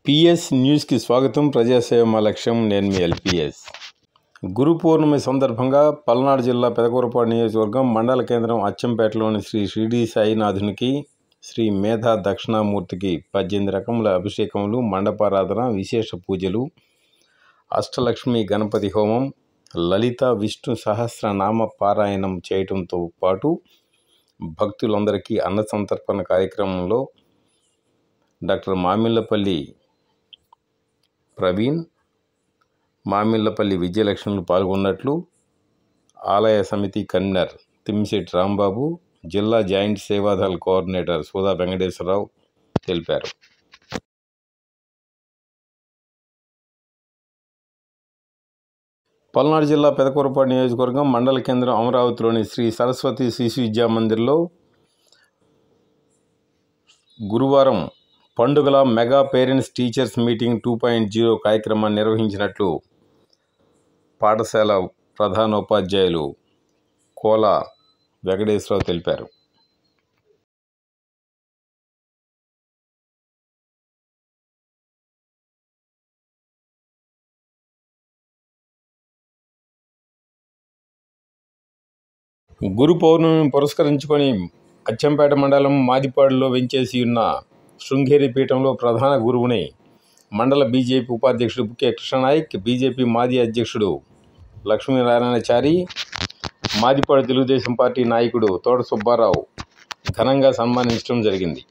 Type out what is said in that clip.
PS న్యూస్కి స్వాగతం. ప్రజాసేవ మా లక్ష్యం. నేను మీ ఎల్పిఎస్. గురు పౌర్ణమి సందర్భంగా పల్నాడు జిల్లా పెదకూరపాడు నియోజకవర్గం మండల కేంద్రం అచ్చంపేటలోని శ్రీ షిరిడి సాయినాథునికి, శ్రీ మేధా దక్షిణామూర్తికి 18 రకముల అభిషేకములు, మండపారాధన, విశేష పూజలు, అష్టలక్ష్మి గణపతి హోమం, లలిత విష్ణు సహస్రనామ పారాయణం చేయటంతో పాటు భక్తులందరికీ అన్న సంతర్పణ కార్యక్రమంలో డాక్టర్ మామిళ్లపల్లి ప్రవీణ్, మామిళ్లపల్లి విజయలక్ష్మిలు పాల్గొన్నట్లు ఆలయ సమితి కన్వీనర్ తిమ్మిశెట్టి రాంబాబు, జిల్లా జాయింట్ సేవాదళ్ కోఆర్డినేటర్ సోదా వెంకటేశ్వరరావు తెలిపారు. పల్నాడు జిల్లా పెదకూరపాడు నియోజకవర్గం మండల కేంద్రం అమరావతిలోని శ్రీ సరస్వతి శిశు విద్యా మందిర్లో గురువారం పండుగల మెగా పేరెంట్స్ టీచర్స్ మీటింగ్ 2.0 కార్యక్రమాన్ని నిర్వహించినట్లు పాఠశాల ప్రధానోపాధ్యాయులు కోల వెంకటేశ్వరరావు తెలిపారు. గురు పౌర్ణమిని పురస్కరించుకొని అచ్చంపేట మండలం మాదిపాడులో వెంచేసి ఉన్న శృంగేరి పీఠంలో ప్రధాన గురువుని మండల బీజేపీ ఉపాధ్యక్షుడు బుక్కే కృష్ణనాయక్, బీజేపీ మాజీ అధ్యక్షుడు లక్ష్మీనారాయణచారి, మాదిపాడు తెలుగుదేశం పార్టీ నాయకుడు తోట సుబ్బారావు ఘనంగా సన్మానించడం జరిగింది.